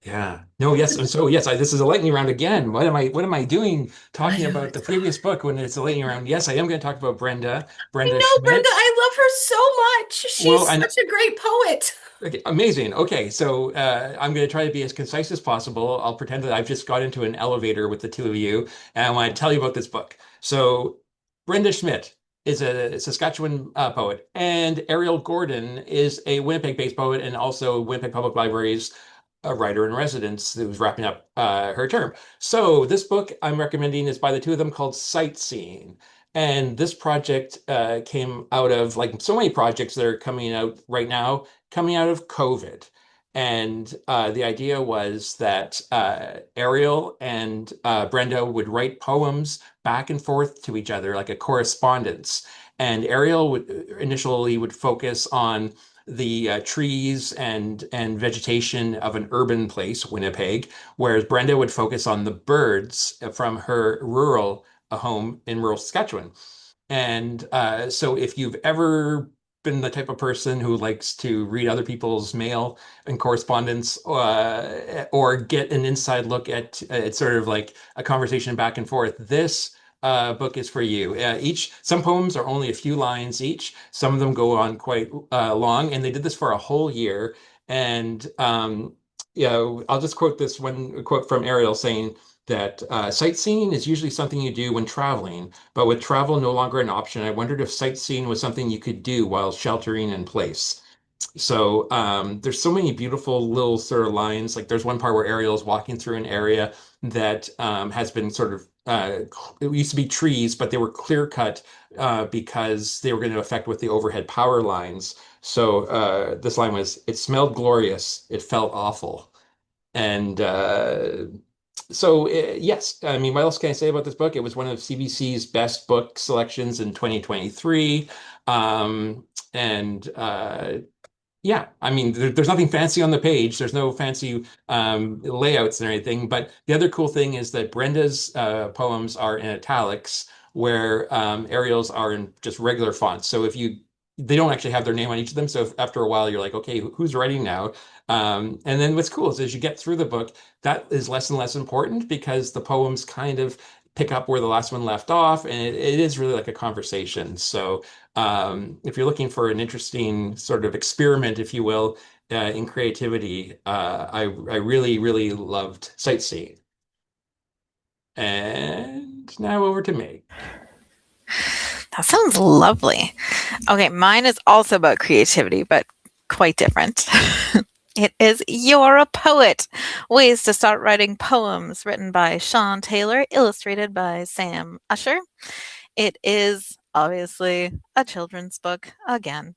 Yeah. No, yes. And so yes, this is a lightning round again. What am I doing I talking know about the it's previous book when it's a lightning round? Yes, I am going to talk about Brenda I know Brenda. Schmidt. I love her so much. Well, She's and such a great poet. Okay, amazing. Okay, so I'm going to try to be as concise as possible. I'll pretend that I've just got into an elevator with the two of you, and I want to tell you about this book. So, Brenda Schmidt is a Saskatchewan poet, and Ariel Gordon is a Winnipeg-based poet and also Winnipeg Public Library's a writer in residence who's wrapping up her term. So, this book I'm recommending is by the two of them called Sightseeing. And this project came out of, like so many projects that are coming out right now, coming out of COVID. And the idea was that Ariel and Brenda would write poems back and forth to each other, like a correspondence. And Ariel would initially would focus on the trees and vegetation of an urban place, Winnipeg, whereas Brenda would focus on the birds from her rural home in rural Saskatchewan. And so if you've ever been the type of person who likes to read other people's mail and correspondence or get an inside look at it's sort of like a conversation back and forth, this book is for you. Some poems are only a few lines each. Some of them go on quite long, and they did this for a whole year. And I'll just quote this one quote from Ariel saying that sightseeing is usually something you do when traveling, but with travel no longer an option, I wondered if sightseeing was something you could do while sheltering in place. So there's so many beautiful little sort of lines. Like there's one part where Ariel is walking through an area that has been sort of it used to be trees, but they were clear cut because they were going to affect with the overhead power lines. So this line was, "It smelled glorious. It felt awful." And yes, I mean, what else can I say about this book? It was one of CBC's best book selections in 2023. And yeah, I mean, there's nothing fancy on the page. There's no fancy layouts and anything. But the other cool thing is that Brenda's poems are in italics, where Ariel's are in just regular fonts. So they don't actually have their name on each of them. So after a while, you're like, okay, who's writing now? And then what's cool is as you get through the book, that is less and less important because the poems kind of pick up where the last one left off, and it is really like a conversation. So if you're looking for an interesting sort of experiment, if you will, in creativity, I really, really loved Sightseeing. And now over to Meg. That sounds lovely. Okay, mine is also about creativity, but quite different. It is You're a Poet, Ways to Start Writing Poems, written by Sean Taylor, illustrated by Sam Usher. It is obviously a children's book again.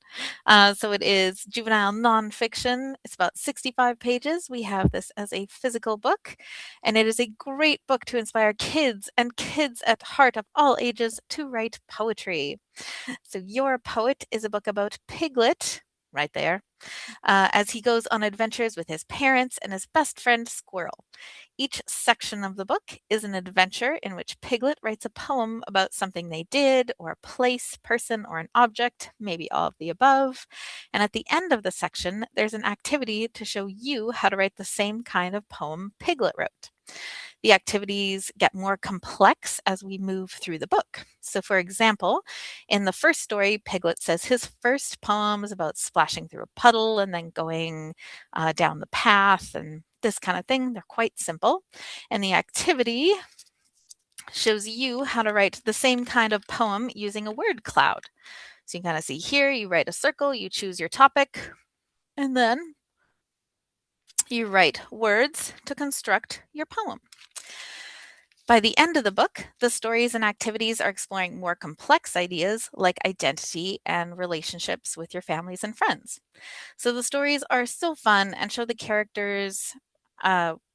So it is juvenile nonfiction. It's about 65 pages. We have this as a physical book, and it is a great book to inspire kids and kids at heart of all ages to write poetry. So You're a Poet is a book about Piglet, right there, as he goes on adventures with his parents and his best friend Squirrel. Each section of the book is an adventure in which Piglet writes a poem about something they did, or a place, person, or an object, maybe all of the above. And at the end of the section, there's an activity to show you how to write the same kind of poem Piglet wrote. The activities get more complex as we move through the book. So, for example, in the first story, Piglet says his first poem is about splashing through a puddle and then going down the path and this kind of thing. They're quite simple. And the activity shows you how to write the same kind of poem using a word cloud. So you can kind of see here, you write a circle, you choose your topic, and then you write words to construct your poem. By the end of the book, the stories and activities are exploring more complex ideas like identity and relationships with your families and friends. So the stories are still fun and show the characters,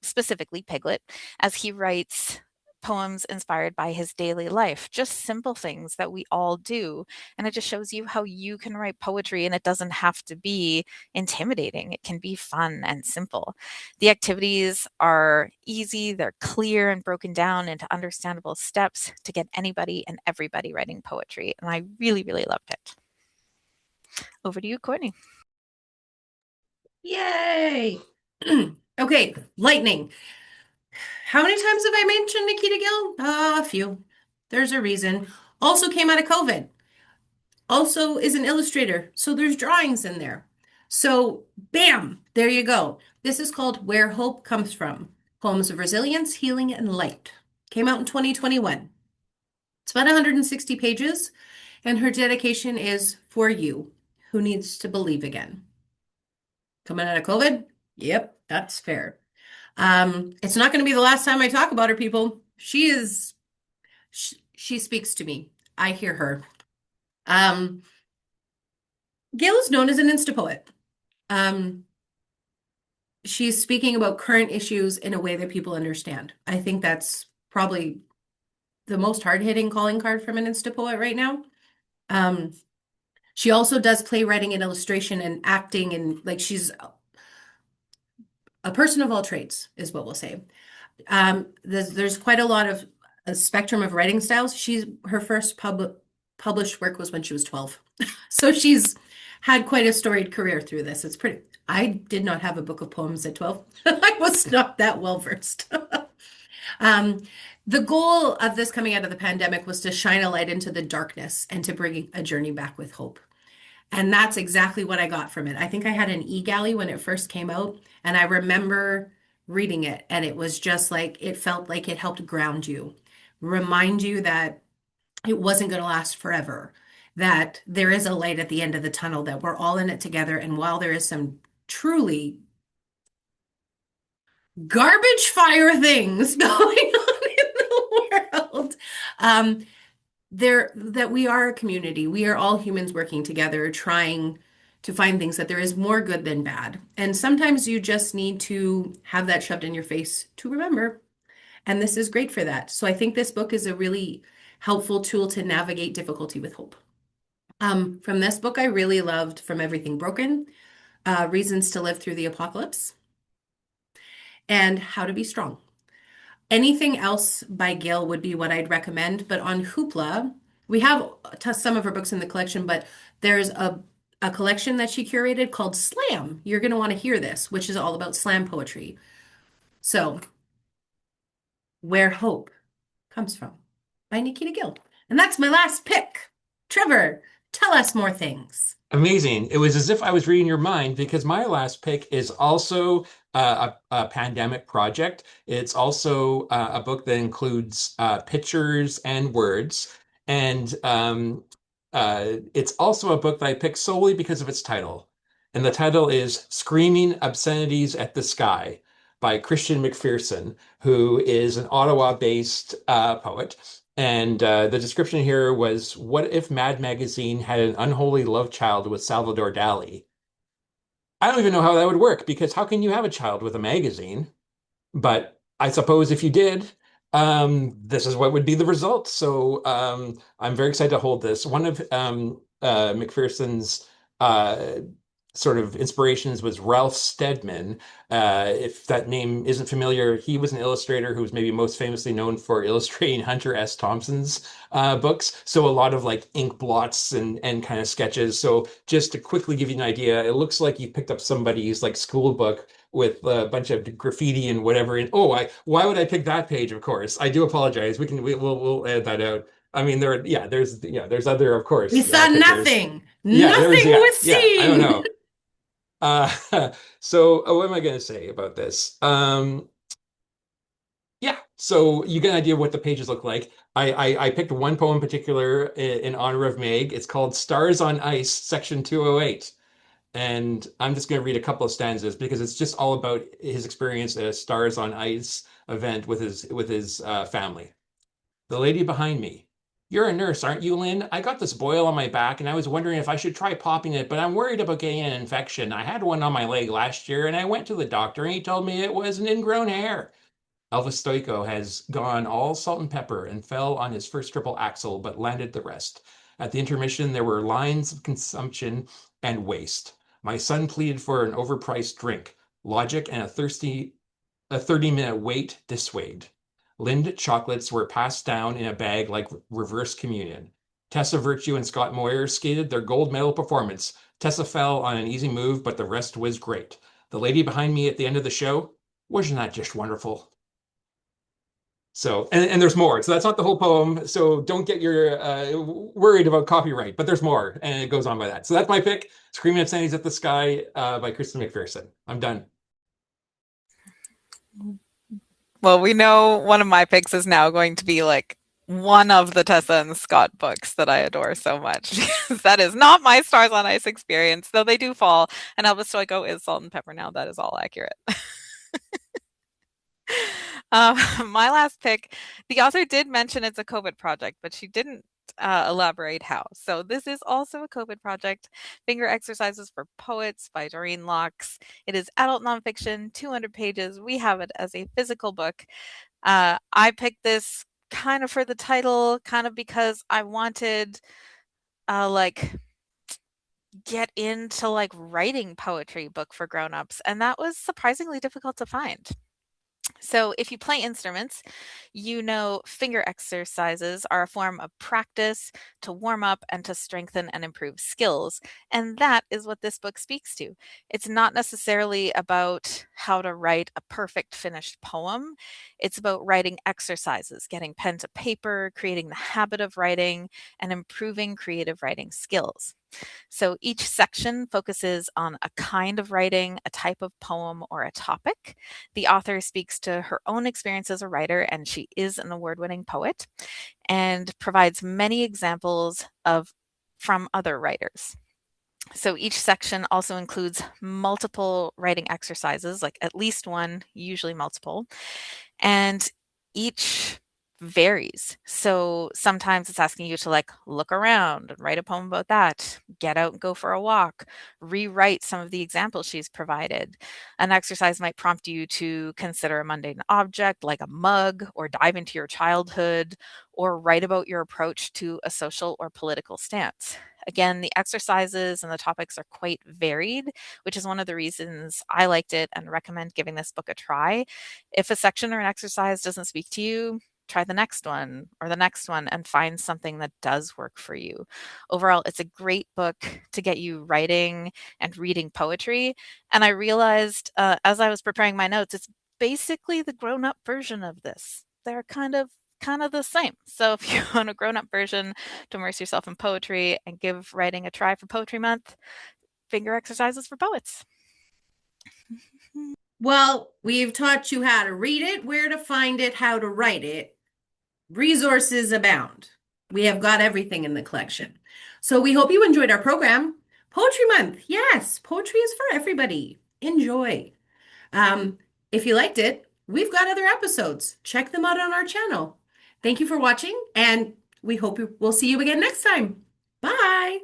specifically Piglet, as he writes poems inspired by his daily life, just simple things that we all do. And it just shows you how you can write poetry and it doesn't have to be intimidating. It can be fun and simple. The activities are easy, they're clear and broken down into understandable steps to get anybody and everybody writing poetry. And I really, really loved it. Over to you, Courtney. Yay! Okay, lightning. How many times have I mentioned Nikita Gill? A few. There's a reason. Also came out of COVID. Also is an illustrator, so there's drawings in there. So, bam, there you go. This is called Where Hope Comes From, Poems of Resilience, Healing, and Light. Came out in 2021. It's about 160 pages, and her dedication is for you, who needs to believe again. Coming out of COVID? Yep, that's fair. It's not going to be the last time I talk about her, people. She speaks to me. I hear her. Um, Gail is known as an Insta poet. Um, she's speaking about current issues in a way that people understand. I think that's probably the most hard-hitting calling card from an Insta poet right now. Um, she also does playwriting and illustration and acting, and like she's a person of all trades, is what we'll say. There's quite a lot of a spectrum of writing styles. Her first published work was when she was 12. So she's had quite a storied career through this. It's pretty. I did not have a book of poems at 12. I was not that well versed. Um, the goal of this coming out of the pandemic was to shine a light into the darkness and to bring a journey back with hope. And that's exactly what I got from it. I think I had an e-galley when it first came out, and I remember reading it, and it was just like it felt like it helped ground you, remind you that it wasn't going to last forever, that there is a light at the end of the tunnel, that we're all in it together. And while there is some truly garbage fire things going on in the world, that we are a community. We are all humans working together, trying to find things that there is more good than bad. And sometimes you just need to have that shoved in your face to remember. And this is great for that. So I think this book is a really helpful tool to navigate difficulty with hope. From this book, I really loved From Everything Broken, Reasons to Live Through the Apocalypse, and How to Be Strong. Anything else by Gail would be what I'd recommend, but on Hoopla, we have some of her books in the collection, but there's a collection that she curated called Slam. You're going to want to hear this, which is all about slam poetry. So, Where Hope Comes From by Nikita Gill. And that's my last pick. Trevor, tell us more things. Amazing. It was as if I was reading your mind because my last pick is also a pandemic project. It's also a book that includes pictures and words. And it's also a book that I picked solely because of its title. And the title is Screaming Obscenities at the Sky by Christian McPherson, who is an Ottawa-based poet. And the description here was, what if Mad Magazine had an unholy love child with Salvador Dali? I don't even know how that would work because how can you have a child with a magazine? But I suppose if you did, this is what would be the result. So I'm very excited to hold this. One of McPherson's sort of inspirations was Ralph Steadman. If that name isn't familiar, he was an illustrator who was maybe most famously known for illustrating Hunter S. Thompson's books. So a lot of like ink blots and kind of sketches. So just to quickly give you an idea, it looks like you picked up somebody's like school book with a bunch of graffiti and whatever. And why would I pick that page? Of course, I do apologize. We'll edit that out. I mean, there's other, of We course, saw pictures. nothing. Yeah, Nothing was I don't seen. know. So what am I going to say about this? Yeah, so you get an idea of what the pages look like. I picked one poem in particular in honor of Meg. It's called Stars on Ice, Section 208. And I'm just going to read a couple of stanzas because it's just all about his experience at a Stars on Ice event with his family. The lady behind me. You're a nurse, aren't you, Lynn? I got this boil on my back and I was wondering if I should try popping it, but I'm worried about getting an infection. I had one on my leg last year and I went to the doctor and he told me it was an ingrown hair. Elvis Stoico has gone all salt and pepper and fell on his first triple axel, but landed the rest. At the intermission, there were lines of consumption and waste. My son pleaded for an overpriced drink. Logic and a 30-minute wait dissuade. Lind chocolates were passed down in a bag like reverse communion. Tessa Virtue and Scott Moyer skated their gold medal performance. Tessa fell on an easy move, but the rest was great. The lady behind me at the end of the show, wasn't that just wonderful? So, and there's more. So that's not the whole poem. So don't get your worried about copyright, but there's more, and it goes on by that. So that's my pick, "Screaming Obscenities at the Sky" by Kristen McPherson. I'm done. Well, we know one of my picks is now going to be like one of the Tessa and Scott books that I adore so much. That is not my Stars on Ice experience, though they do fall. And Elvis Stoico is Salt and Pepper now. That is all accurate. My last pick, the author did mention it's a COVID project, but she didn't elaborate how. So this is also a COVID project, Finger Exercises for Poets by Doreen Locks. It is adult nonfiction, 200 pages. We have it as a physical book. I picked this kind of for the title, kind of because I wanted like get into like writing poetry book for grown-ups, and that was surprisingly difficult to find. So, if you play instruments, you know finger exercises are a form of practice to warm up and to strengthen and improve skills. And that is what this book speaks to. It's not necessarily about how to write a perfect finished poem, it's about writing exercises, getting pen to paper, creating the habit of writing, and improving creative writing skills. So each section focuses on a kind of writing, a type of poem, or a topic. The author speaks to her own experience as a writer, and she is an award-winning poet, and provides many examples of from other writers. So each section also includes multiple writing exercises, like at least one, usually multiple, and each varies. So sometimes it's asking you to like look around and write a poem about that, get out and go for a walk, rewrite some of the examples she's provided. An exercise might prompt you to consider a mundane object like a mug, or dive into your childhood, or write about your approach to a social or political stance. Again, the exercises and the topics are quite varied, which is one of the reasons I liked it and recommend giving this book a try. If a section or an exercise doesn't speak to you, try the next one or the next one and find something that does work for you. Overall, it's a great book to get you writing and reading poetry. And I realized as I was preparing my notes, it's basically the grown-up version of this. They're kind of the same. So if you want a grown-up version to immerse yourself in poetry and give writing a try for Poetry Month, Finger Exercises for Poets. Well, we've taught you how to read it, where to find it, how to write it. Resources abound. We have got everything in the collection. So we hope you enjoyed our program. Poetry Month. Yes, poetry is for everybody. Enjoy. If you liked it, we've got other episodes. Check them out on our channel. Thank you for watching, and we hope we'll see you again next time. Bye.